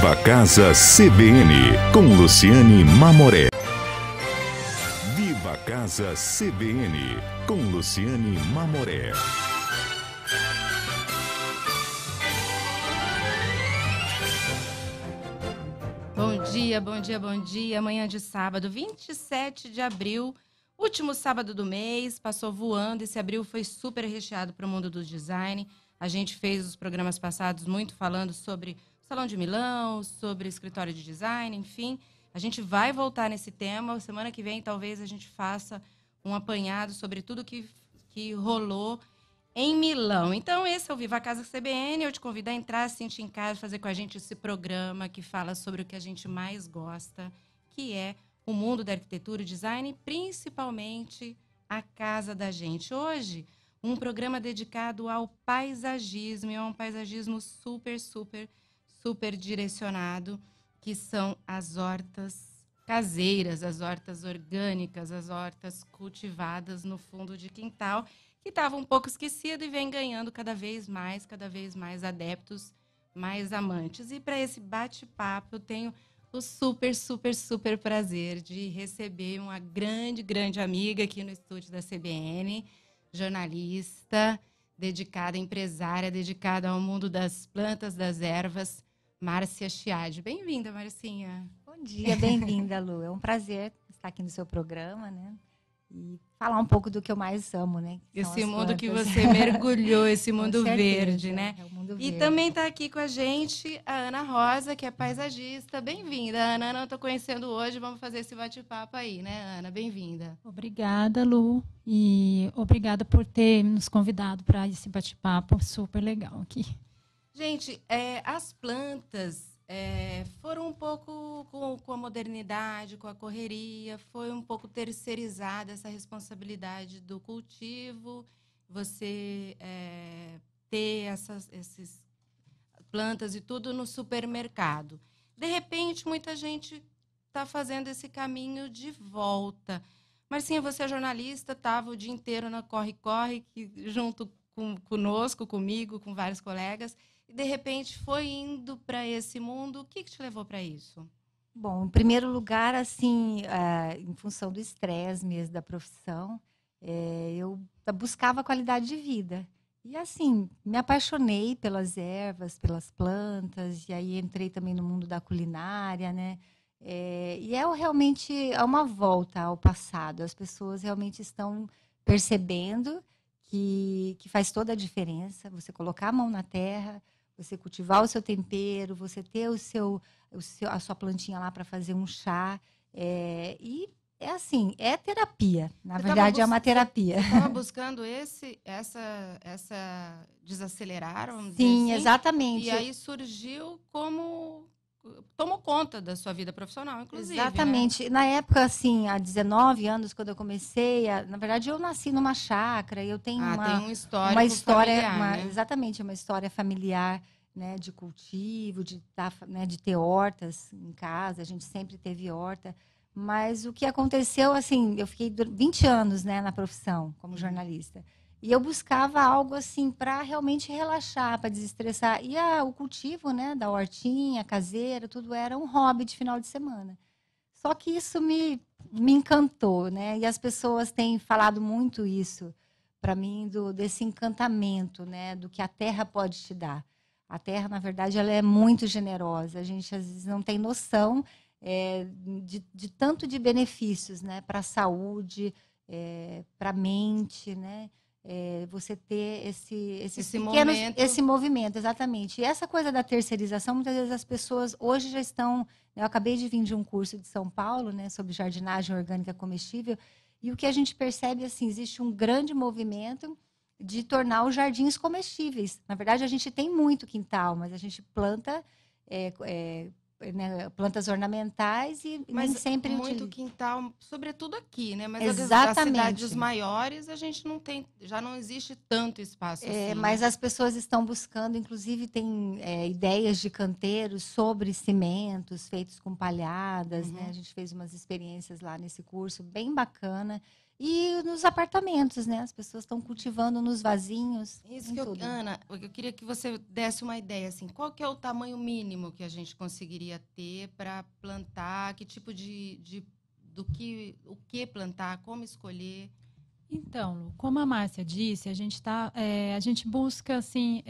Viva Casa CBN, com Luciane Mamoré. Viva Casa CBN, com Luciane Mamoré. Bom dia, bom dia, bom dia. Amanhã de sábado, 27 de abril, último sábado do mês, passou voando. Esse abril foi super recheado para o mundo do design. A gente fez os programas passados muito falando sobre o Salão de Milão, sobre escritório de design, enfim. A gente vai voltar nesse tema. Semana que vem, talvez, a gente faça um apanhado sobre tudo que rolou em Milão. Então, esse é o Viva Casa CBN. Eu te convido a entrar, sentir em casa, fazer com a gente esse programa que fala sobre o que a gente mais gosta, que é o mundo da arquitetura e design, principalmente a casa da gente. Hoje, um programa dedicado ao paisagismo, e é um paisagismo super, super, super direcionado, que são as hortas caseiras, as hortas orgânicas, as hortas cultivadas no fundo de quintal, que estava um pouco esquecido e vem ganhando cada vez mais adeptos, mais amantes. E para esse bate-papo, eu tenho o super, super, super prazer de receber uma grande, grande amiga aqui no estúdio da CBN, jornalista, dedicada, empresária, dedicada ao mundo das plantas, das ervas, Márcia Chiadi. Bem-vinda, Marcinha. Bom dia, bem-vinda, Lu. É um prazer estar aqui no seu programa, né? E falar um pouco do que eu mais amo, né? Esse mundo que você mergulhou, esse mundo verde, né? É o mundo e verde. Também está aqui com a gente a Ana Rosa, que é paisagista. Bem-vinda, Ana. Ana, eu estou conhecendo hoje, vamos fazer esse bate-papo aí, né, Ana? Bem-vinda. Obrigada, Lu. E obrigada por ter nos convidado para esse bate-papo super legal aqui. Gente, as plantas foram um pouco com a modernidade, com a correria, foi um pouco terceirizada essa responsabilidade do cultivo, você ter essas plantas e tudo no supermercado. De repente, muita gente está fazendo esse caminho de volta. Marcinha, você é jornalista, estava o dia inteiro na Corre-Corre, junto conosco, comigo, com vários colegas, e de repente foi indo para esse mundo. O que te levou para isso? Bom, em primeiro lugar, assim, em função do estresse mesmo da profissão, eu buscava qualidade de vida. E assim, me apaixonei pelas ervas, pelas plantas, e aí entrei também no mundo da culinária, né? E realmente uma volta ao passado. As pessoas realmente estão percebendo que faz toda a diferença você colocar a mão na terra, você cultivar o seu tempero, você ter a sua plantinha lá para fazer um chá. E assim, é terapia. Na verdade, é uma terapia. Você estava buscando essa desacelerar, vamos dizer Sim, assim, exatamente. E aí surgiu tomou conta da sua vida profissional, inclusive. Exatamente. Né? Na época, assim, há 19 anos, quando eu comecei, na verdade, eu nasci numa chácara, eu tenho tem um histórico uma história, familiar, né? Exatamente, uma história familiar, né, de cultivo, né, de ter hortas em casa, a gente sempre teve horta. Mas o que aconteceu, assim, eu fiquei 20 anos, né, na profissão como jornalista. E eu buscava algo assim para realmente relaxar, para desestressar. E o cultivo, né, da hortinha caseira, tudo era um hobby de final de semana. Só que isso me encantou, né? E as pessoas têm falado muito isso para mim, desse encantamento, né, do que a terra pode te dar. A terra, na verdade, ela é muito generosa. A gente às vezes não tem noção de tanto de benefícios, né, para a saúde, para a mente, né? Você ter esse movimento, exatamente. E essa coisa da terceirização, muitas vezes as pessoas hoje já estão... Eu acabei de vir de um curso de São Paulo, né, sobre jardinagem orgânica comestível, e o que a gente percebe, assim, existe um grande movimento de tornar os jardins comestíveis. Na verdade, a gente tem muito quintal, mas a gente planta... né, plantas ornamentais e nem sempre muito quintal, sobretudo aqui, né? Mas exatamente. As cidades maiores a gente não tem, já não existe tanto espaço assim. Mas as pessoas estão buscando, inclusive tem ideias de canteiros sobre cimentos feitos com palhadas, né? A gente fez umas experiências lá nesse curso bem bacana. E nos apartamentos, né? As pessoas estão cultivando nos vasinhos. Isso que Ana, eu queria que você desse uma ideia, assim, qual que é o tamanho mínimo que a gente conseguiria ter para plantar, que tipo o que plantar, como escolher? Então, Lu, como a Márcia disse, a gente busca, assim,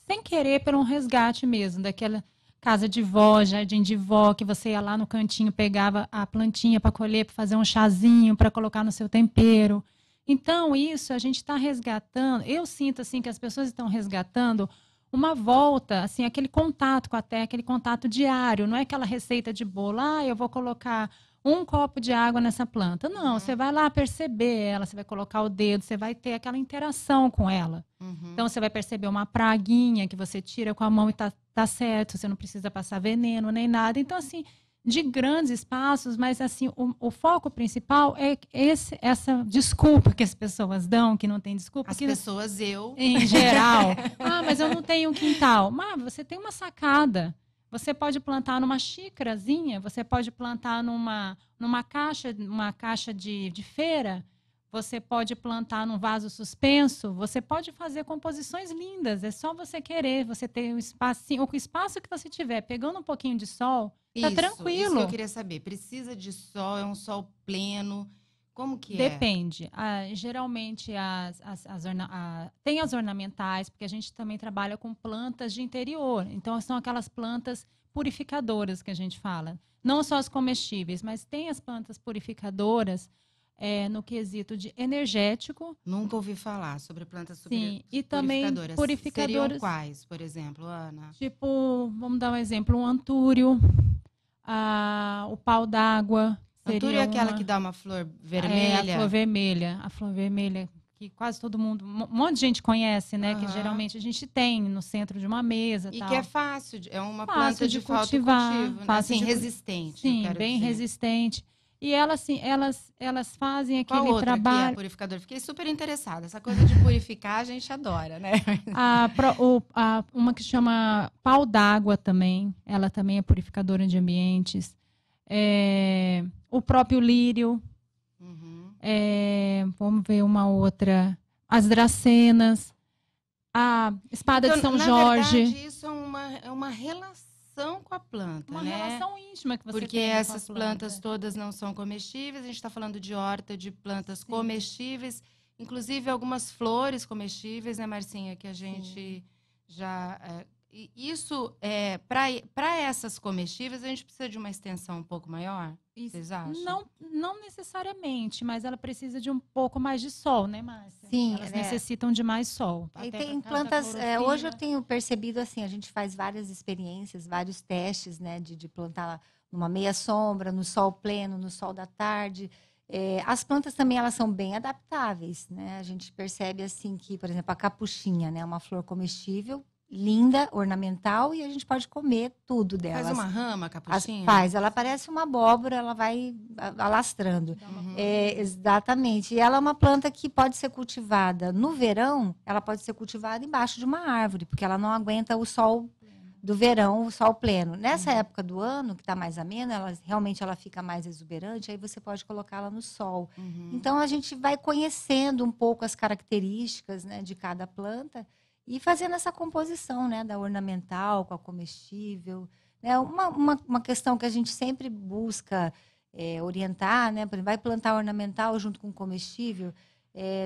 sem querer, por um resgate mesmo, daquela casa de vó, jardim de vó, que você ia lá no cantinho, pegava a plantinha para colher, para fazer um chazinho, para colocar no seu tempero. Então, isso a gente está resgatando. Eu sinto assim que as pessoas estão resgatando uma volta, assim, aquele contato com a terra, aquele contato diário. Não é aquela receita de bolo, eu vou colocar um copo de água nessa planta. Não, você vai lá perceber ela, você vai colocar o dedo, você vai ter aquela interação com ela. Então, você vai perceber uma praguinha que você tira com a mão e tá certo, você não precisa passar veneno nem nada. Então, assim, de grandes espaços, mas assim, o foco principal é essa desculpa que as pessoas dão, que não tem desculpa. Em geral. Mas eu não tenho um quintal. Mas você tem uma sacada. Você pode plantar numa xícarazinha, você pode plantar numa caixa de feira, você pode plantar num vaso suspenso, você pode fazer composições lindas. É só você querer, você ter um espacinho, o espaço que você tiver, pegando um pouquinho de sol, tá tranquilo. Isso que eu queria saber. Precisa de sol, é um sol pleno? Como que Depende. Geralmente tem as ornamentais, porque a gente também trabalha com plantas de interior. Então, são aquelas plantas purificadoras que a gente fala. Não só as comestíveis, mas tem as plantas purificadoras no quesito de energético. Nunca ouvi falar sobre plantas e também purificadoras. Seriam quais, por exemplo, Ana? Tipo, vamos dar um exemplo, um antúrio, o pau d'água. Antúrio é aquela que dá uma flor vermelha? A flor vermelha, que quase todo mundo, um monte de gente conhece, né? Que geralmente a gente tem no centro de uma mesa. E que é fácil, é uma planta de cultivar, cultivo, né? Assim, resistente. Sim, bem resistente. E elas fazem aquele Qual outra trabalho. Que é purificador? Fiquei super interessada. Essa coisa de purificar a gente adora, né? Uma que chama pau d'água também. Ela também é purificadora de ambientes. O próprio lírio. Vamos ver uma outra. As dracenas. A espada de São Jorge. Na verdade, isso é uma relação com a planta, uma né? relação íntima que você Porque tem essas com a planta. plantas todas não são comestíveis. A gente está falando de horta de plantas comestíveis. Inclusive, algumas flores comestíveis, né, Marcinha? Que a gente já... Isso, para essas comestíveis, a gente precisa de uma extensão um pouco maior? Vocês acham? Não necessariamente, mas ela precisa de um pouco mais de sol, né, Márcia? Sim. Elas necessitam de mais sol. E tem plantas... hoje eu tenho percebido, assim, a gente faz várias experiências, vários testes, né? De plantar numa meia sombra, no sol pleno, no sol da tarde. As plantas também, elas são bem adaptáveis, né? A gente percebe, assim, que, por exemplo, a capuchinha, né? Uma flor comestível, linda, ornamental, e a gente pode comer tudo dela. Faz uma rama, a capuchinha? Faz, ela parece uma abóbora, ela vai alastrando. Exatamente. E ela é uma planta que pode ser cultivada no verão, ela pode ser cultivada embaixo de uma árvore, porque ela não aguenta o sol do verão, o sol pleno. Nessa época do ano, que está mais amena, realmente ela fica mais exuberante, aí você pode colocá-la no sol. Então, a gente vai conhecendo um pouco as características, né, de cada planta, e fazendo essa composição, né, da ornamental com a comestível. Né? Uma questão que a gente sempre busca orientar, né? Por exemplo, vai plantar ornamental junto com comestível,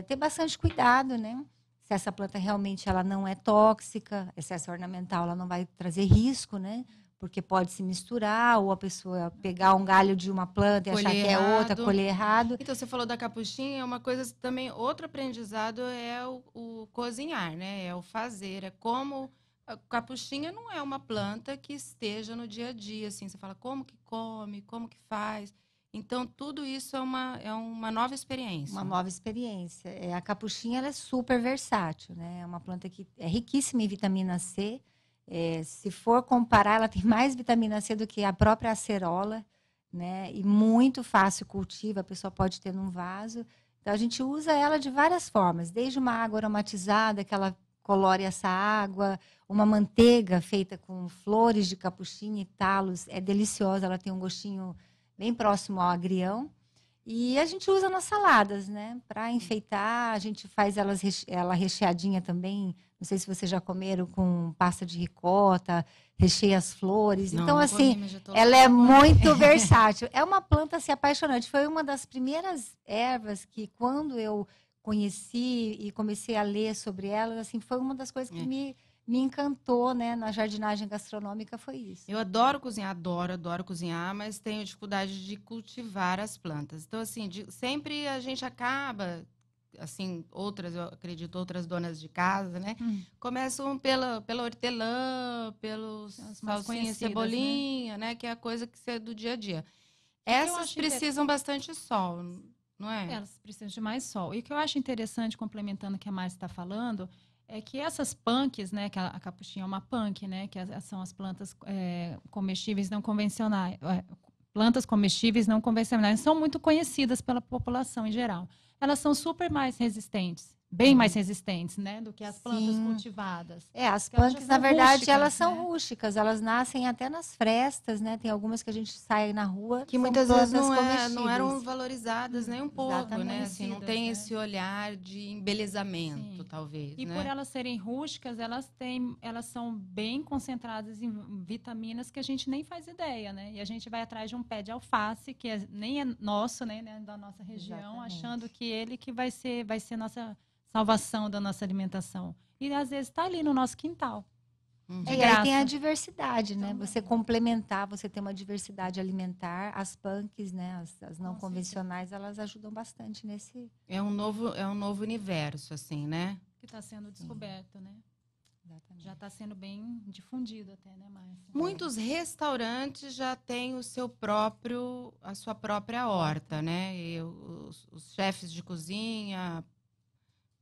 ter bastante cuidado, né? Se essa planta realmente ela não é tóxica, se essa ornamental ela não vai trazer risco, né? Porque pode se misturar, ou a pessoa pegar um galho de uma planta e achar que é outra, colher errado. Então, você falou da capuchinha, uma coisa também, outro aprendizado é o cozinhar, né? É o fazer, é como... A capuchinha não é uma planta que esteja no dia a dia, assim, você fala como que come, como que faz. Então, tudo isso é uma nova experiência. Uma nova experiência. A capuchinha ela é super versátil, né? É uma planta que é riquíssima em vitamina C. Se for comparar, ela tem mais vitamina C do que a própria acerola, né? E muito fácil cultivo, a pessoa pode ter num vaso. Então, a gente usa ela de várias formas, desde uma água aromatizada, que ela colore essa água, uma manteiga feita com flores de capuchinha e talos, é deliciosa, ela tem um gostinho bem próximo ao agrião. E a gente usa nas saladas, né? Para enfeitar, a gente faz ela recheadinha também. Não sei se vocês já comeram com pasta de ricota, recheia as flores. Não, então, não assim, comi, mas já tô ela é louca. muito versátil. É uma planta assim, apaixonante. Foi uma das primeiras ervas que, quando eu conheci e comecei a ler sobre elas, assim, foi uma das coisas que me encantou, né, na jardinagem gastronômica, foi isso. Eu adoro cozinhar, adoro cozinhar, mas tenho dificuldade de cultivar as plantas. Então, assim, sempre a gente acaba, assim, eu acredito, outras donas de casa, né? Começam pela hortelã, pelos As mais salsinha, conhecidas, cebolinha, né? Que é a coisa que é do dia a dia. eu Essas acho precisam bastante sol, não é? Elas precisam de mais sol. E o que eu acho interessante, complementando o que a Márcia está falando, é que essas punks, né, que a capuchinha é uma punk, né, que são as plantas comestíveis não convencionais, plantas comestíveis não convencionais, são muito conhecidas pela população em geral. Elas são super mais resistentes, bem mais resistentes, né, do que as plantas Sim. cultivadas. As Porque elas já punks, são na verdade, rústicas, elas são né? rústicas, elas nascem até nas frestas, né? Tem algumas que a gente sai na rua, Que são muitas vezes plantas não eram comestíveis. valorizadas nem um pouco, né? Assim, não Conhecidas, tem né? esse olhar de embelezamento, Sim. talvez, E né? por elas serem rústicas, elas são bem concentradas em vitaminas que a gente nem faz ideia, né? E a gente vai atrás de um pé de alface, que nem é nosso, né, da nossa região, Exatamente. achando que ele que vai ser nossa salvação da nossa alimentação. E às vezes está ali no nosso quintal. De E aí tem a graça. diversidade, né? Também. Você complementar, você ter uma diversidade alimentar. As punks, né? As não Com convencionais, elas ajudam bastante nesse. É um novo universo, assim, né? Que está sendo descoberto, né? Exatamente. Já está sendo bem difundido até, né, Márcia? Muitos restaurantes já têm a sua própria horta, né? E os chefes de cozinha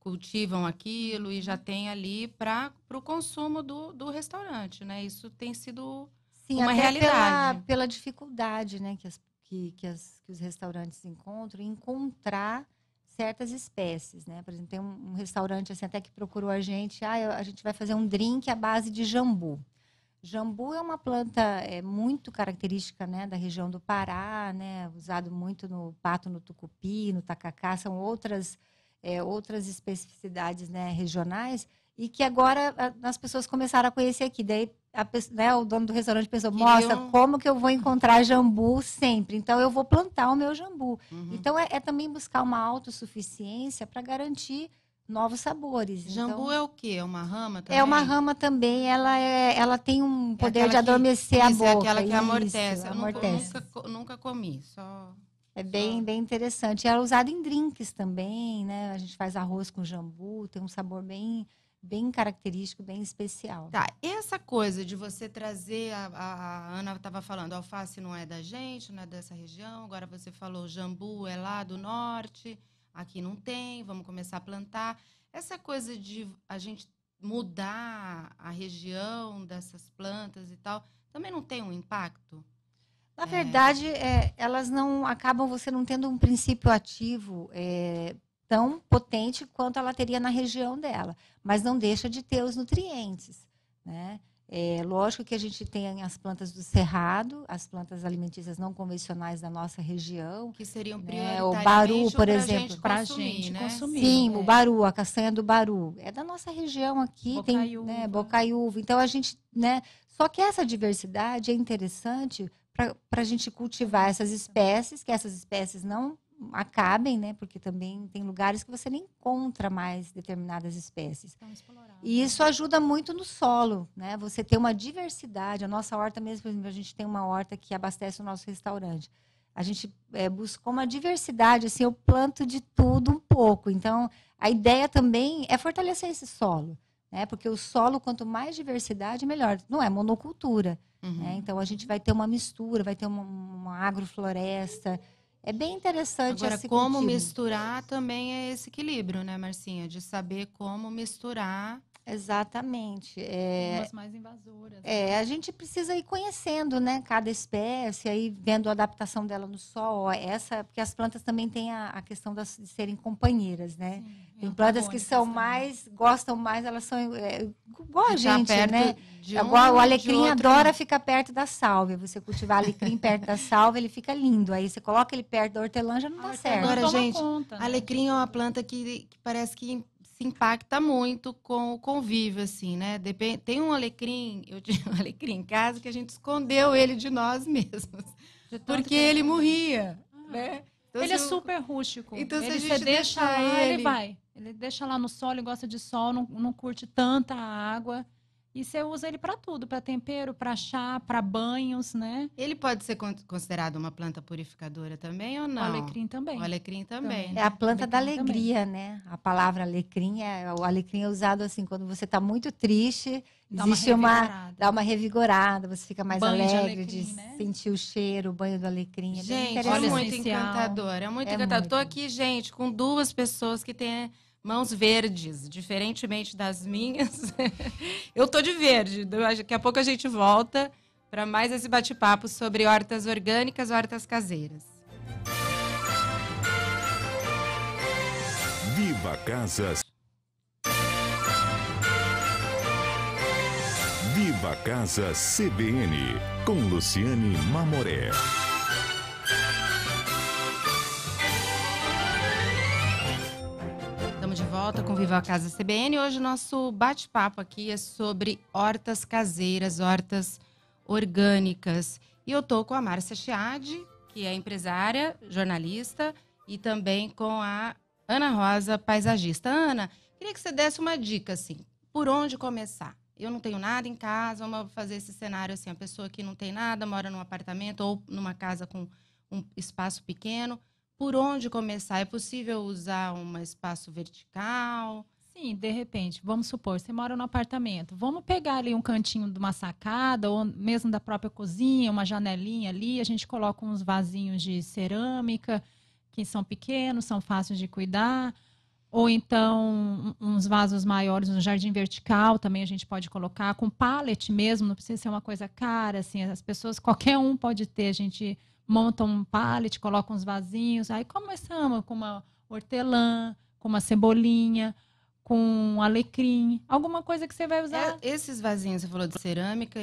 cultivam aquilo e já tem ali para o consumo do restaurante, né? Isso tem sido Sim, uma até realidade. pela dificuldade, né? Que os restaurantes encontram em encontrar certas espécies, né? Por exemplo, tem um restaurante assim até que procurou a gente. A gente vai fazer um drink à base de jambu. Jambu é uma planta muito característica, né, da região do Pará, né, usado muito no pato, no tucupi, no tacacá, são outras especificidades, né, regionais, e que agora as pessoas começaram a conhecer aqui. Daí né, o dono do restaurante pensou, nossa, como que eu vou encontrar jambu sempre? Então, eu vou plantar o meu jambu. Então, é também buscar uma autossuficiência para garantir novos sabores. Jambu então, é o quê? É uma rama também? é uma rama também, ela tem um poder de aquela adormecer a boca. É aquela que isso, amortece. Eu amortece. nunca comi, só... É bem interessante. Ela é usada em drinks também, né? A gente faz arroz com jambu, tem um sabor bem característico, bem especial. Tá, essa coisa de você trazer, a Ana estava falando, alface não é da gente, não é dessa região, agora você falou jambu é lá do norte, aqui não tem, vamos começar a plantar. Essa coisa de a gente mudar a região dessas plantas e tal, também não tem um impacto? Na verdade, elas não acabam você não tendo um princípio ativo tão potente quanto ela teria na região dela, mas não deixa de ter os nutrientes, né? Lógico que a gente tem as plantas do cerrado, as plantas alimentícias não convencionais da nossa região, que seriam né? O baru, por exemplo, para a gente né? consumir. Sim, o baru, a castanha do baru, é da nossa região aqui, Bocaiúva. tem, né, bocaiúva. Então a gente, né? Só que essa diversidade é interessante para a gente cultivar essas espécies, que essas espécies não acabem, né? Porque também tem lugares que você nem encontra mais determinadas espécies. E isso ajuda muito no solo, né? Você ter uma diversidade. A nossa horta mesmo, por exemplo, a gente tem uma horta que abastece o nosso restaurante. A gente buscou uma diversidade, assim, eu planto de tudo um pouco. Então, a ideia também é fortalecer esse solo, né? Porque o solo, quanto mais diversidade, melhor. Não é monocultura, né? Então, a gente vai ter uma mistura, vai ter uma agrofloresta. É bem interessante. Agora, como misturar também é esse equilíbrio, né, Marcinha? De saber como misturar. Exatamente. Umas mais invasoras. A gente precisa ir conhecendo, né, cada espécie, aí vendo a adaptação dela no sol. Porque as plantas também têm a questão de serem companheiras, né? Sim, Tem plantas que são mais, gostam mais, elas são igual a gente, né? Igual o alecrim adora ficar perto da sálvia. Você cultivar alecrim perto da sálvia, ele fica lindo. Aí você coloca ele perto da hortelã, já não dá certo. Agora, gente, conta, né? alecrim é uma planta que parece que se impacta muito com o convívio, assim, né? Tem um alecrim, eu tinha um alecrim em casa que a gente escondeu ele de nós mesmos. Porque ele morria, né? Então, ele é super rústico. Então, se ele, a gente você deixa lá, ele ele vai. Ele deixa lá no sol, ele gosta de sol, não curte tanta água. E você usa ele para tudo, para tempero, para chá, para banhos, né? Ele pode ser considerado uma planta purificadora também ou não? O alecrim também. O alecrim também. É a planta da Alecrim alegria, né? A palavra alecrim, o alecrim é usado assim, quando você está muito triste, existe dá uma revigorada, você fica mais Banho de alegre alecrim, de né? sentir o cheiro, o banho do alecrim. É bem Gente, é interessante. muito essencial. encantador. É muito É encantador. muito. Estou aqui, gente, com duas pessoas que têm mãos verdes, diferentemente das minhas. Eu tô de verde. Daqui a pouco a gente volta para mais esse bate-papo sobre hortas orgânicas, hortas caseiras. Viva Casas. Viva Casa CBN, com Luciane Mamoré. Estamos de volta com Viva a Casa CBN. Hoje o nosso bate-papo aqui é sobre hortas caseiras, hortas orgânicas. E eu tô com a Márcia Chiadi, que é empresária, jornalista, e também com a Ana Rosa, paisagista. Ana, queria que você desse uma dica, assim, por onde começar? Eu não tenho nada em casa, vamos fazer esse cenário assim, a pessoa que não tem nada, mora num apartamento ou numa casa com um espaço pequeno. Por onde começar? É possível usar um espaço vertical? Sim, de repente, vamos supor, você mora no apartamento. Vamos pegar ali um cantinho de uma sacada ou mesmo da própria cozinha, uma janelinha ali, a gente coloca uns vasinhos de cerâmica, que são pequenos, são fáceis de cuidar. Ou então, uns vasos maiores no jardim vertical, também a gente pode colocar, com pallet mesmo, não precisa ser uma coisa cara, assim, as pessoas, qualquer um pode ter, a gente monta um pallet, coloca uns vasinhos, aí começamos com uma hortelã, com uma cebolinha, com um alecrim, alguma coisa que você vai usar. Esses vasinhos, você falou de cerâmica,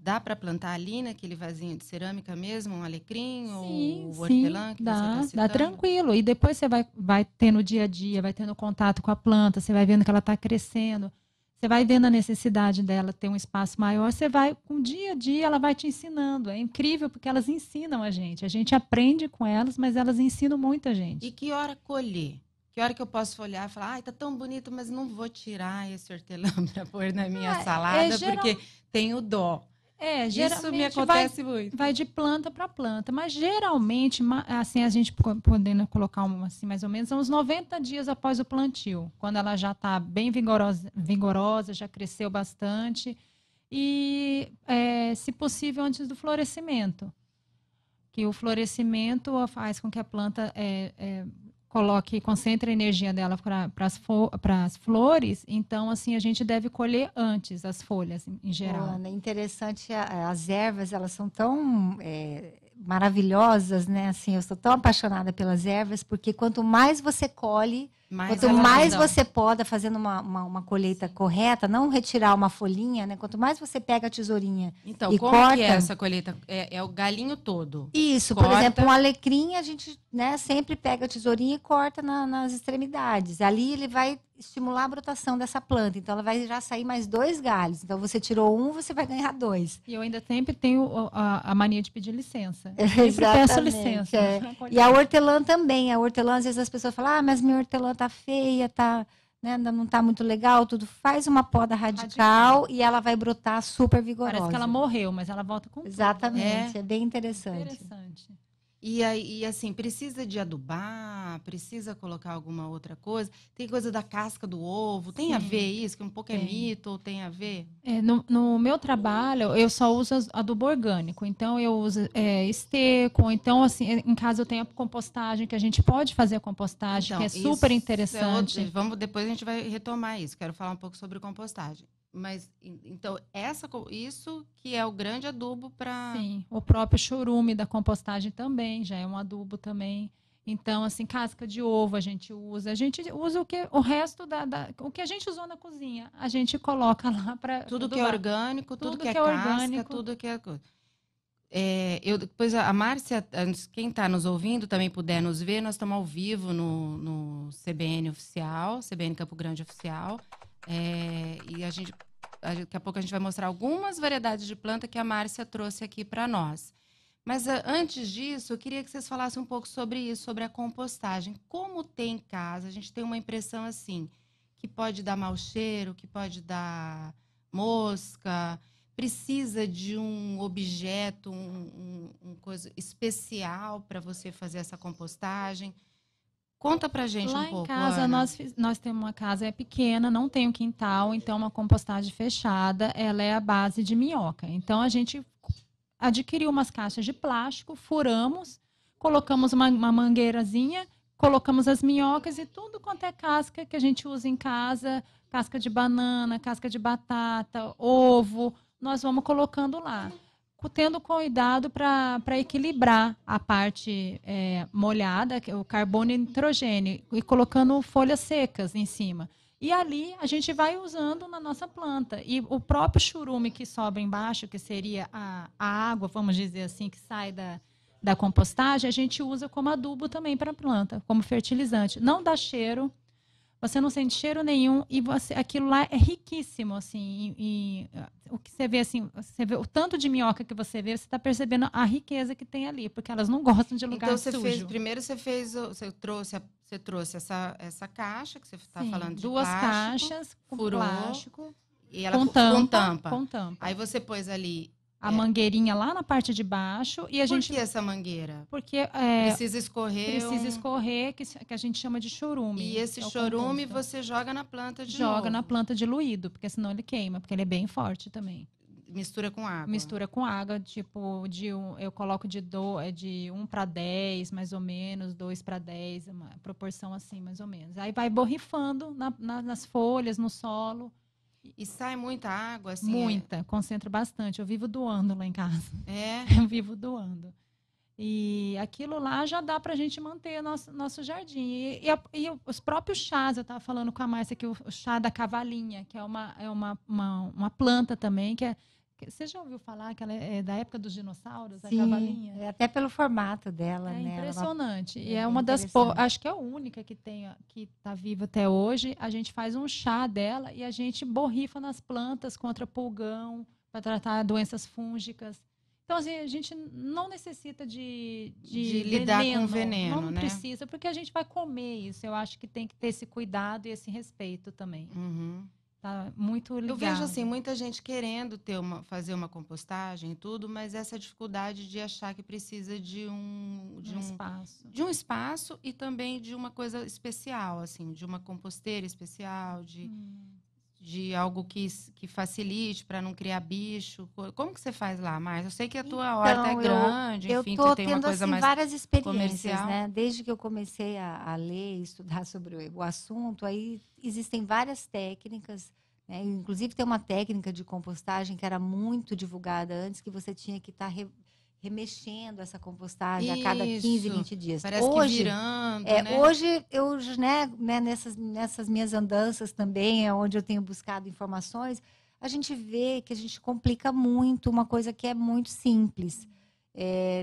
dá para plantar ali naquele vasinho de cerâmica mesmo, um alecrim Sim, ou hortelã que você tá dá citando? tranquilo. E depois você vai tendo o dia a dia, vai tendo contato com a planta, você vai vendo que ela está crescendo, você vai vendo a necessidade dela ter um espaço maior, você vai, com o dia a dia, ela vai te ensinando. É incrível porque elas ensinam a gente aprende com elas, mas elas ensinam muita gente. E que hora colher? Que hora que eu posso olhar e falar, ai, tá tão bonito, mas não vou tirar esse hortelã para pôr na minha salada, porque tenho dó. Isso me acontece muito. Vai de planta para planta, mas geralmente, assim, a gente podendo colocar assim, mais ou menos, são uns 90 dias após o plantio, quando ela já está bem vigorosa, já cresceu bastante, e, se possível, antes do florescimento. Que o florescimento faz com que a planta concentre a energia dela para as flores, então assim a gente deve colher antes as folhas em geral. Ana, interessante, as ervas, elas são tão maravilhosas, né? Assim, eu sou tão apaixonada pelas ervas, porque quanto mais você colhe, quanto mais você poda fazendo uma colheita correta, não retirar uma folhinha, né? Quanto mais você pega a tesourinha então, e como corta... que é essa colheita? É o galinho todo? Isso, por exemplo, um alecrim, a gente, né, sempre pega a tesourinha e corta nas extremidades. Ali ele vai estimular a brotação dessa planta. Então, ela vai já sair mais 2 galhos. Então, você tirou um, você vai ganhar 2. E eu ainda sempre tenho a mania de pedir licença. Sempre peço licença. E a hortelã também. A hortelã, às vezes as pessoas falam, mas minha hortelã tá feia, tá, né, não tá muito legal, tudo. Faz uma poda radical e ela vai brotar super vigorosa. Parece que ela morreu, mas ela volta com Exatamente. É bem interessante. E aí, assim, precisa de adubar? Precisa colocar alguma outra coisa? Tem coisa da casca do ovo? Tem a ver isso? Que um pouco é mito ou tem a ver? No meu trabalho, eu só uso adubo orgânico. Então, eu uso esterco. Então, assim, em casa eu tenho a compostagem, que a gente pode fazer a compostagem, que é super interessante. Depois a gente vai retomar isso. Quero falar um pouco sobre compostagem. Mas, então, isso que é o grande adubo para... Sim, o próprio churume da compostagem também, já é um adubo também. Então, assim, casca de ovo a gente usa o resto o que a gente usou na cozinha, a gente coloca lá para Tudo que é orgânico, tudo que é casca, orgânico. tudo que é... depois a Márcia, quem está nos ouvindo também puder nos ver, nós estamos ao vivo no CBN Oficial, CBN Campo Grande Oficial, e daqui a pouco a gente vai mostrar algumas variedades de planta que a Márcia trouxe aqui para nós. Mas antes disso, eu queria que vocês falassem um pouco sobre isso, sobre a compostagem. Como tem em casa, a gente tem uma impressão assim, que pode dar mau cheiro, que pode dar mosca, precisa de um objeto, um coisa especial para você fazer essa compostagem. Conta pra gente lá um pouco, em casa, Ana. nós temos uma casa pequena, não tem um quintal, então uma compostagem fechada, ela é a base de minhoca. Então, a gente adquiriu umas caixas de plástico, furamos, colocamos uma mangueirazinha, colocamos as minhocas e tudo quanto é casca que a gente usa em casa, casca de banana, casca de batata, ovo, nós vamos colocando lá. Tendo cuidado para equilibrar a parte molhada, o carbono e nitrogênio, e colocando folhas secas em cima. E ali a gente vai usando na nossa planta. E o próprio churume que sobra embaixo, que seria a água, vamos dizer assim, que sai da compostagem, a gente usa como adubo também para a planta, como fertilizante. Não dá cheiro, você não sente cheiro nenhum e aquilo lá é riquíssimo, assim. O que você vê, assim, você vê o tanto de minhoca que você vê, você está percebendo a riqueza que tem ali, porque elas não gostam de lugar sujo. Você trouxe essa caixa que você está falando de duas plástico, caixas com furou, plástico, e ela com tampa. Aí você pôs ali a mangueirinha lá na parte de baixo e Por que essa mangueira? Porque precisa escorrer, que a gente chama de chorume. E esse chorume você joga na planta de Joga novo. na planta diluído, porque senão ele queima, porque ele é bem forte também. Mistura com água. Mistura com água, tipo, eu coloco de 1 para 10, mais ou menos, 2 para 10, uma proporção assim, mais ou menos. Aí vai borrifando nas folhas, no solo. E sai muita água, assim? Muita, concentra bastante. Eu vivo doando lá em casa. Eu vivo doando. E aquilo lá já dá para a gente manter nosso jardim. E os próprios chás, eu estava falando com a Márcia que o chá da cavalinha, que é uma planta também, você já ouviu falar que ela é da época dos dinossauros, Sim, a cavalinha? É até pelo formato dela, É né? impressionante. E é uma das interessante. acho que é a única que está viva até hoje. A gente faz um chá dela e a gente borrifa nas plantas contra pulgão, para tratar doenças fúngicas. Então, assim, a gente não necessita de lidar com veneno, não né? precisa, porque a gente vai comer isso. Eu acho que tem que ter esse cuidado e esse respeito também. Uhum. Tá muito ligado. Eu vejo assim, muita gente querendo fazer uma compostagem e tudo, mas essa dificuldade de achar que precisa de um espaço. De um espaço e também de uma coisa especial, assim, de uma composteira especial, de algo que facilite para não criar bicho. Como que você faz lá, Márcia? Eu sei que a tua horta é grande, enfim, eu você tem uma tendo, coisa assim, mais várias experiências, comercial. né? Desde que eu comecei a ler e estudar sobre o assunto, aí existem várias técnicas, né? Inclusive tem uma técnica de compostagem que era muito divulgada antes, que você tinha que estar remexendo essa compostagem a cada 15, 20 dias. Parece hoje, que virando, né? Hoje, eu, né, nessas minhas andanças também, é onde eu tenho buscado informações, a gente vê que a gente complica muito uma coisa que é muito simples.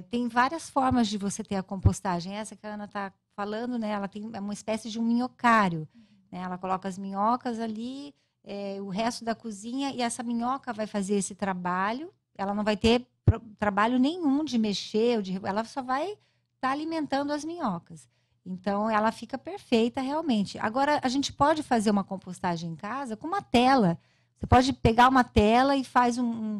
Tem várias formas de você ter a compostagem. Essa que a Ana está falando, né, ela é uma espécie de um minhocário. Né? Ela coloca as minhocas ali, o resto da cozinha, e essa minhoca vai fazer esse trabalho. Ela não vai ter trabalho nenhum de mexer, ela só vai estar alimentando as minhocas. Então, ela fica perfeita realmente. Agora, a gente pode fazer uma compostagem em casa com uma tela. Você pode pegar uma tela e faz um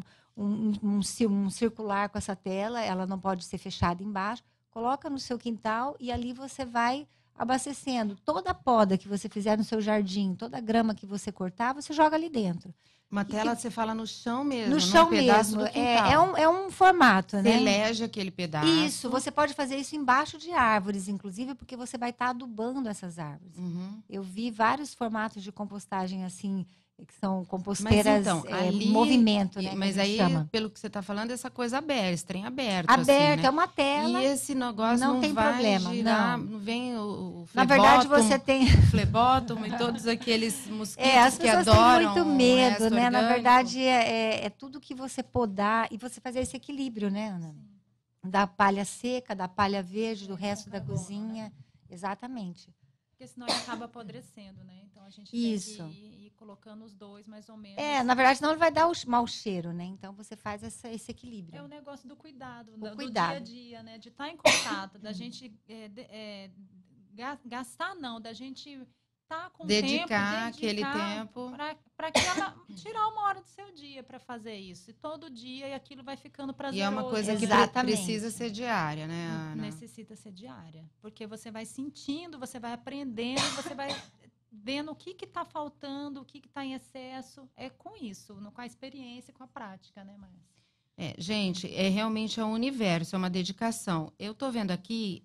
circular com essa tela, ela não pode ser fechada embaixo, coloca no seu quintal e ali você vai abastecendo. Toda a poda que você fizer no seu jardim, toda a grama que você cortar, você joga ali dentro. Uma tela, você fala no chão mesmo, no chão pedaço mesmo. Do quintal. É um formato, você né? elege aquele pedaço. Isso, você pode fazer isso embaixo de árvores, inclusive, porque você vai estar adubando essas árvores. Uhum. Eu vi vários formatos de compostagem assim, que são composteiras em movimento, né? Mas que a gente aí, chama. pelo que você está falando, essa coisa aberta, esse trem aberto. Aberto, assim, né? é uma tela. E esse negócio não não tem vai problema, girar, não. não vem o Na verdade, você tem... flebótomo e todos aqueles mosquitos as que pessoas adoram têm muito o medo, resto né? Na orgânico. verdade, é tudo que você podar e você fazer esse equilíbrio, né, Ana? Da palha seca, da palha verde, do resto da cozinha. Né? Exatamente. Porque senão ele acaba apodrecendo, né? Então a gente Isso. tem que ir colocando os dois mais ou menos. Na verdade, senão ele vai dar o mau cheiro, né? Então você faz esse equilíbrio. É o negócio do cuidado, do cuidado. dia a dia, né? De estar em contato, da gente gastar, não, da gente estar com Dedicar tempo, aquele tempo. para que ela tirar uma hora do seu dia para fazer isso. E todo dia, e aquilo vai ficando prazeroso. E é uma coisa que Exatamente. precisa ser diária, né, Ana? Necessita ser diária. Porque você vai sentindo, você vai aprendendo, você vai vendo o que está faltando, o que está em excesso. É com isso, com a experiência, com a prática, né, Márcia? Gente, realmente um universo, é uma dedicação. Eu estou vendo aqui,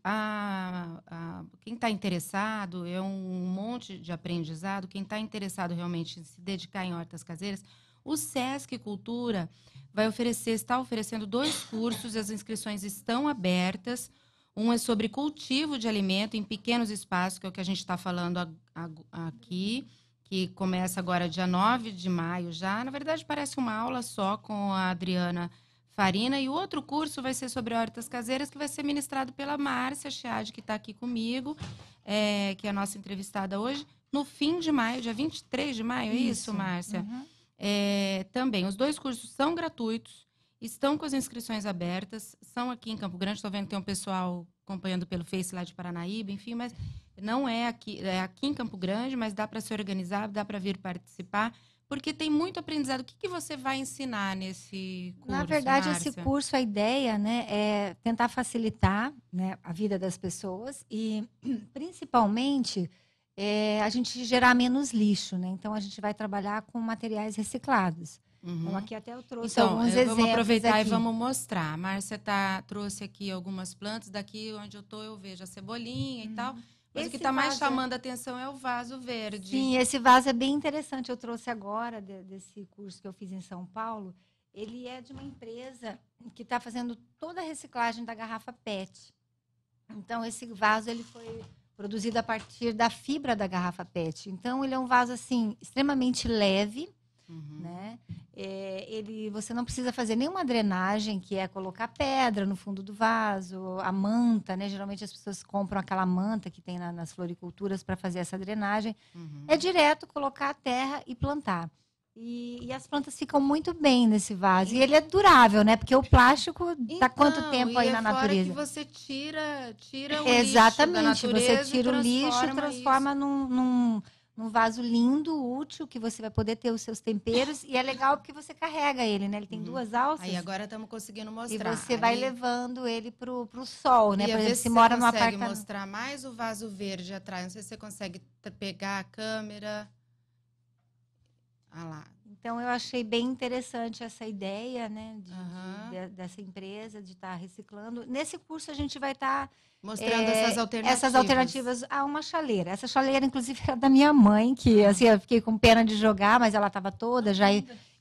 quem está interessado, é um monte de aprendizado, quem está interessado realmente em se dedicar em hortas caseiras, o Sesc Cultura está oferecendo 2 cursos, as inscrições estão abertas. Um é sobre cultivo de alimento em pequenos espaços, que é o que a gente está falando aqui, que começa agora dia 9 de maio já. Na verdade, parece uma aula só com a Adriana Farina. E o outro curso vai ser sobre hortas caseiras, que vai ser ministrado pela Márcia Chiadi, que está aqui comigo, que é a nossa entrevistada hoje, no fim de maio, dia 23 de maio, é isso, Márcia? Uhum. Também, os 2 cursos são gratuitos, estão com as inscrições abertas, são aqui em Campo Grande, estou vendo que tem um pessoal acompanhando pelo Face lá de Paranaíba, enfim, mas não é aqui em Campo Grande, mas dá para se organizar, dá para vir participar, porque tem muito aprendizado. O que você vai ensinar nesse curso, Na verdade, Márcia? esse curso, a ideia, né, é tentar facilitar, né, a vida das pessoas e, principalmente, a gente gerar menos lixo, né? Então, a gente vai trabalhar com materiais reciclados. Uhum. Então, aqui até eu trouxe Então, alguns exemplos. Vamos aproveitar aqui. e vamos mostrar. A Márcia trouxe aqui algumas plantas. Daqui onde eu estou, eu vejo a cebolinha e tal. Mas o que está mais chamando a atenção é o vaso verde. Sim, esse vaso é bem interessante. Eu trouxe agora desse curso que eu fiz em São Paulo. Ele é de uma empresa que está fazendo toda a reciclagem da garrafa PET. Então, esse vaso ele foi produzido a partir da fibra da garrafa PET. Então, ele é um vaso assim extremamente leve. Uhum. Né? Você não precisa fazer nenhuma drenagem, que é colocar pedra no fundo do vaso, a manta, né? Geralmente as pessoas compram aquela manta que tem nas floriculturas para fazer essa drenagem. Uhum. É direto colocar a terra e plantar. E as plantas ficam muito bem nesse vaso. E ele é durável, né? Porque o plástico está quanto tempo aí na natureza? Que você tira o Exatamente, lixo da natureza, você tira o lixo e transforma num vaso lindo, útil, que você vai poder ter os seus temperos. E é legal porque você carrega ele, né? Ele tem 2 alças. Aí agora estamos conseguindo mostrar. E você vai levando ele pro sol, né? Por exemplo, se mora num apartamento. apartamento. Mostrar mais o vaso verde atrás. Não sei se você consegue pegar a câmera. Ah lá. Então, eu achei bem interessante essa ideia, né? Dessa empresa, de estar reciclando. Nesse curso, a gente vai estar mostrando essas alternativas. Essas alternativas a uma chaleira. Essa chaleira, inclusive, era da minha mãe, que assim, eu fiquei com pena de jogar, mas ela estava toda já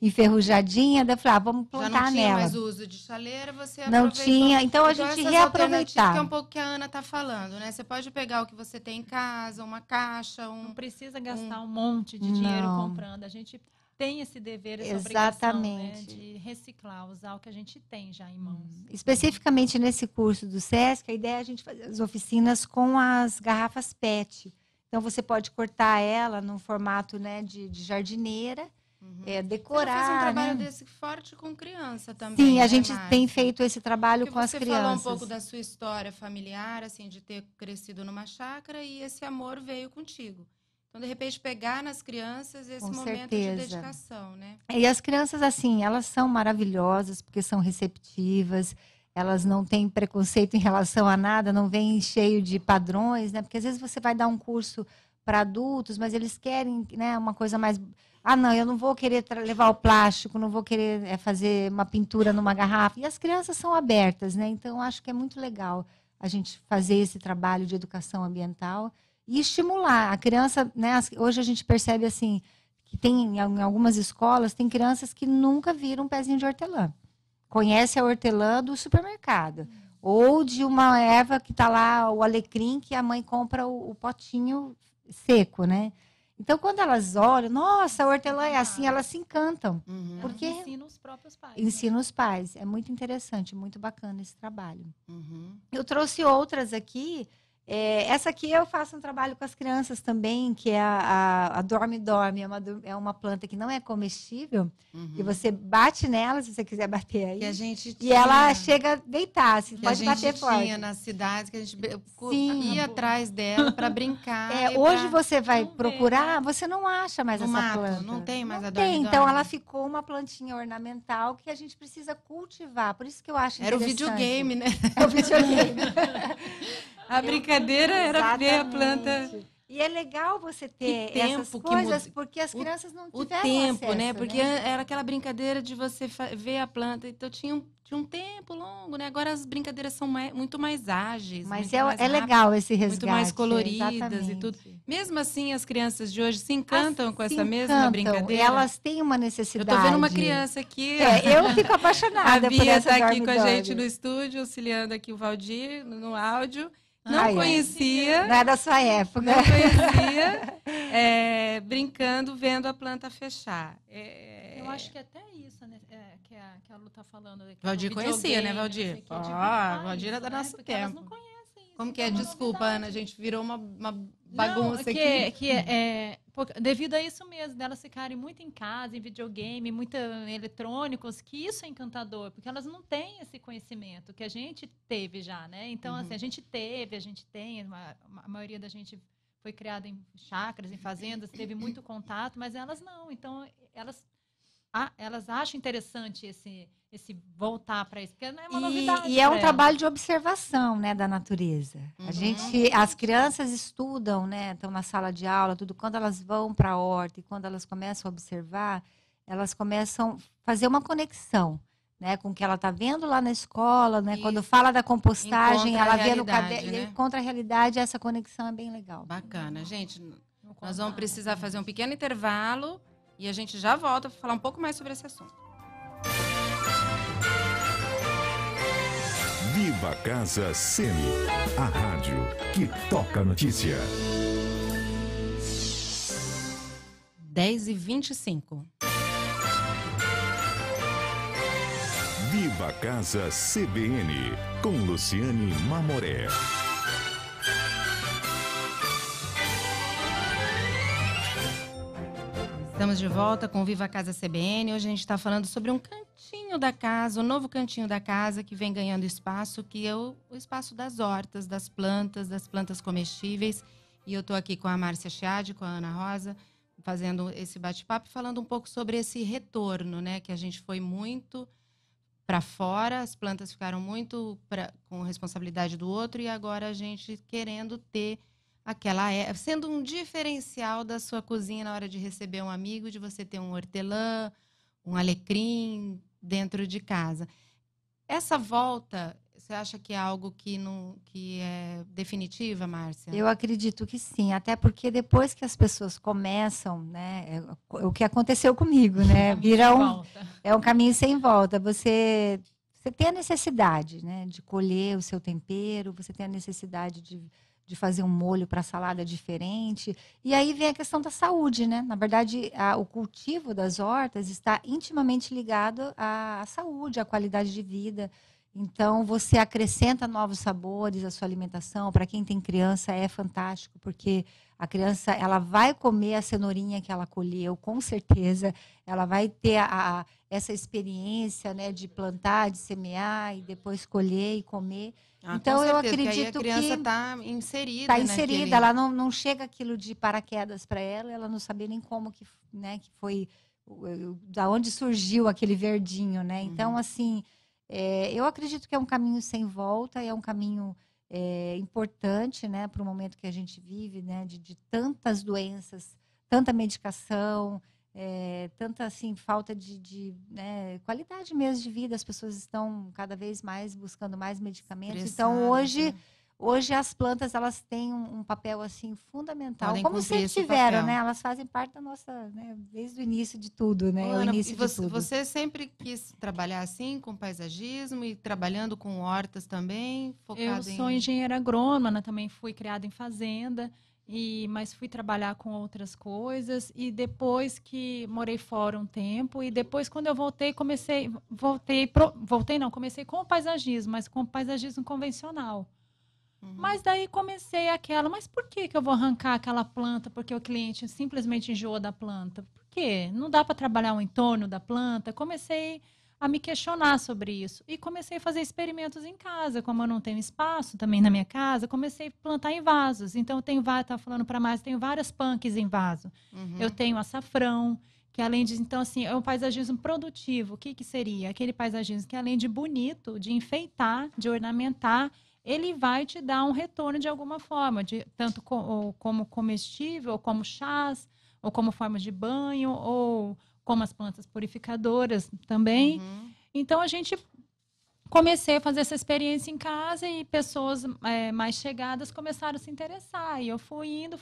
enferrujadinha. Daí eu falei, vamos plantar nela. Já não tinha mais uso de chaleira, você não tinha, então a gente reaproveitar. Que é um pouco que a Ana está falando, né? Você pode pegar o que você tem em casa, uma caixa, Não precisa gastar um monte de dinheiro comprando. A gente tem esse dever, essa obrigação, né, de reciclar, usar o que a gente tem já em mãos. Especificamente nesse curso do Sesc, a ideia é a gente fazer as oficinas com as garrafas PET. Então, você pode cortar ela num formato, né, de jardineira, decorar. Você faz um trabalho né? desse forte com criança também. Sim, a né, gente Márcia? tem feito esse trabalho com as Você crianças. falou um pouco da sua história familiar, assim, de ter crescido numa chácara e esse amor veio contigo. Então, de repente, pegar nas crianças esse momento de dedicação, né? E as crianças, assim, elas são maravilhosas, porque são receptivas, elas não têm preconceito em relação a nada, não vêm cheio de padrões, né? Porque às vezes você vai dar um curso para adultos, mas eles querem, né, uma coisa mais... Ah, não, eu não vou querer levar o plástico, não vou querer fazer uma pintura numa garrafa. E as crianças são abertas, né? Então, acho que é muito legal a gente fazer esse trabalho de educação ambiental e estimular a criança, né? Hoje a gente percebe assim que tem em algumas escolas, tem crianças que nunca viram um pezinho de hortelã. Conhece a hortelã do supermercado. Ou de uma erva que está lá, o alecrim, que a mãe compra o potinho seco, né? Então, quando elas olham, nossa, a hortelã é assim, elas se encantam. Uhum. Porque Ensina os próprios pais. ensina os pais. É muito interessante, muito bacana esse trabalho. Uhum. Eu trouxe outras aqui. Essa aqui eu faço um trabalho com as crianças também, que é a Dorme-Dorme. É uma planta que não é comestível, Uhum. e você bate nela, se você quiser bater aí. Que a gente E tinha, ela chega a deitar, você que a pode gente bater tinha forte. nas cidades, que a gente Sim. ia atrás dela para brincar. e Hoje pra- você vai Não vê, procurar, né? você não acha mais No essa mato, planta. não tem mais Não a tem. Dorme-Dorme. Então ela ficou uma plantinha ornamental que a gente precisa cultivar. Por isso que eu acho Era o interessante. videogame, né? É o videogame. A brincadeira era ver a planta. Exatamente. E é legal você ter Que essas tempo que coisas, muda- porque as crianças não O tiveram tempo, acesso, né? Porque era aquela brincadeira de você ver a planta. Então tinha um tempo longo, né? Agora as brincadeiras são muito mais ágeis. Mas muito mais é rápidas. legal esse resgate. muito mais coloridas e exatamente. tudo. Mesmo assim, as crianças de hoje se encantam com Se essa mesma encantam, brincadeira. Elas têm uma Eu necessidade. tô vendo uma criança aqui. Eu fico apaixonada A por Bia essa está aqui com a Dorme-Dorme. gente no estúdio, auxiliando aqui o Valdir no áudio. Não Ai, ai. conhecia, Não é da sua época. não conhecia, brincando, vendo a planta fechar. Eu acho que até isso, né? Que a Lu tá falando. Que Valdir do conhecia, né, videogame, Valdir? não sei o quê, Ó, de brincar Valdir isso, é do né? nosso Porque elas tempo. não conhecem isso. Como que então é? uma Desculpa, novidade. Ana, a gente virou uma Não, bagunça aqui. devido a isso mesmo, delas ficarem muito em casa, em videogame, muito eletrônicos, que isso é encantador, porque elas não têm esse conhecimento que a gente teve já, né? Então, assim, a gente tem, a maioria da gente foi criada em chácaras, em fazendas, teve muito contato, mas elas não. Então, elas acham interessante esse voltar para isso, porque não é uma novidade. E é um pra trabalho de observação, né, da natureza. Uhum. As crianças estudam, né, estão na sala de aula, tudo. Quando elas vão para a horta e quando elas começam a observar, elas começam a fazer uma conexão, né, com o que ela está vendo lá na escola, né? Isso. Quando fala da compostagem, Encontra a ela vê no realidade, caderno, né? contra a realidade, essa conexão é bem legal. Bacana, gente. No Nós contato. vamos precisar fazer um pequeno intervalo e a gente já volta para falar um pouco mais sobre esse assunto. Viva a Casa Semi, a rádio que toca a notícia. 10h25. Viva a Casa CBN, com Luciane Mamoré. Estamos de volta com Viva a Casa CBN. Hoje a gente está falando sobre um cantinho da casa, um novo cantinho da casa que vem ganhando espaço, que é o espaço das hortas, das plantas comestíveis. E eu estou aqui com a Márcia Chiadi, com a Ana Rosa, fazendo esse bate-papo, falando um pouco sobre esse retorno, né? Que a gente foi muito para fora, as plantas ficaram muito com responsabilidade do outro e agora a gente querendo ter sendo um diferencial da sua cozinha na hora de receber um amigo, de você ter um hortelã, um alecrim dentro de casa. Essa volta, você acha que é algo que é definitiva, Márcia? Eu acredito que sim, até porque depois que as pessoas começam, né, o que aconteceu comigo, né, é um caminho sem volta. Você tem a necessidade, né, de colher o seu tempero, você tem a necessidade de fazer um molho para salada diferente. E aí vem a questão da saúde, né? Na verdade, o cultivo das hortas está intimamente ligado à saúde, à qualidade de vida. Então, você acrescenta novos sabores à sua alimentação. Para quem tem criança, é fantástico, porque a criança ela vai comer a cenourinha que ela colheu, com certeza. Ela vai ter essa experiência, né, de plantar, de semear e depois colher e comer. Então, eu acredito que a criança está inserida. Está inserida, ela não chega aquilo de paraquedas para ela não sabe nem como que foi, da onde surgiu aquele verdinho, né? Então, assim, eu acredito que é um caminho sem volta, é um caminho importante, né, para o momento que a gente vive, né, de tantas doenças, tanta medicação, tanta assim falta de qualidade mesmo de vida. As pessoas estão cada vez mais buscando mais medicamentos. Então Hoje as plantas elas têm um papel assim fundamental, Podem como cumprir sempre esse tiveram, papel. né? Elas fazem parte da nossa, né? Desde o início de tudo, né? Ana, o início e de tudo. você sempre quis trabalhar assim, com paisagismo e trabalhando com hortas também, Eu focado sou engenheira agrônoma, né, também fui criada em fazenda, mas fui trabalhar com outras coisas. E depois que morei fora um tempo, e depois quando eu voltei, comecei com o paisagismo, mas com o paisagismo convencional. Mas daí comecei mas por que que eu vou arrancar aquela planta porque o cliente simplesmente enjoou da planta? Por quê? Não dá para trabalhar o entorno da planta? Comecei a me questionar sobre isso e comecei a fazer experimentos em casa. Como eu não tenho espaço também na minha casa, comecei a plantar em vasos. Então eu tenho estava falando para mais, tenho várias punks em vaso. Eu tenho açafrão, que além de, então assim, é um paisagismo produtivo. O que que seria? Aquele paisagismo que além de bonito, de enfeitar, de ornamentar, ele vai te dar um retorno de alguma forma, tanto como comestível, ou como chás, ou como forma de banho, ou como as plantas purificadoras também. Então, comecei a fazer essa experiência em casa e pessoas mais chegadas começaram a se interessar. E eu fui indo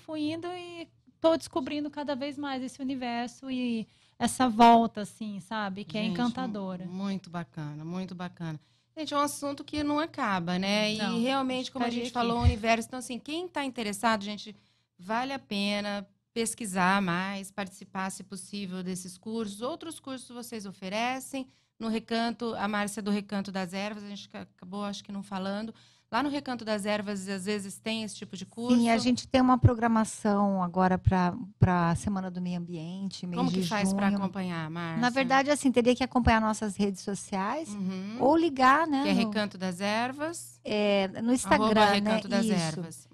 e estou descobrindo cada vez mais esse universo e essa volta, assim, sabe? Que é encantadora. Muito bacana, muito bacana. Gente, é um assunto que não acaba, né? Não, E realmente, como a gente falou, o universo. Então, assim, quem está interessado, gente, vale a pena pesquisar mais, participar, se possível, desses cursos. Outros cursos vocês oferecem. No Recanto, a Márcia do Recanto das Ervas, a gente acabou, acho que não falando. Lá no Recanto das Ervas, às vezes, tem esse tipo de curso. Sim, a gente tem uma programação agora para a Semana do Meio Ambiente, mês Como de que faz junho. para acompanhar, Márcia? Na verdade, assim, teria que acompanhar nossas redes sociais ou ligar, né? Que é Recanto das Ervas. No Instagram, Recanto né? das Isso. Ervas.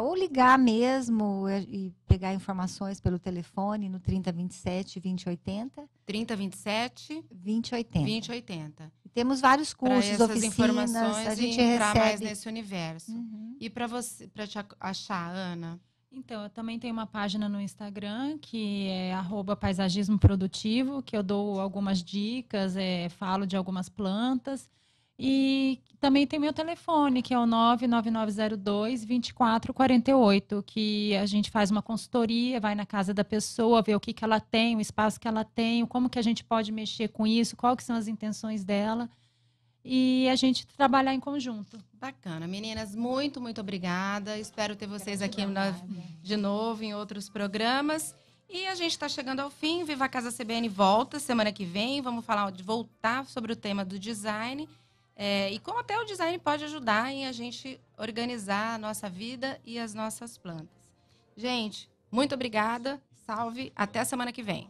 Ou ligar mesmo e pegar informações pelo telefone no 3027 2080. 3027 2080. 2080. Temos vários cursos, essas oficinas, informações a gente e entrar recebe mais nesse universo. E para te achar, Ana? Então, eu também tenho uma página no Instagram, que é @paisagismo produtivo, que eu dou algumas dicas, falo de algumas plantas. E também tem meu telefone, que é o 99902-2448, que a gente faz uma consultoria, vai na casa da pessoa, vê o que ela tem, o espaço que ela tem, como que a gente pode mexer com isso, quais que são as intenções dela. E a gente trabalhar em conjunto. Bacana. Meninas, muito, muito obrigada. Espero ter vocês aqui de novo em outros programas. E a gente está chegando ao fim. Viva a Casa CBN volta semana que vem. Vamos voltar sobre o tema do design. E como até o design pode ajudar em a gente organizar a nossa vida e as nossas plantas. Gente, muito obrigada. Salve. Até a semana que vem.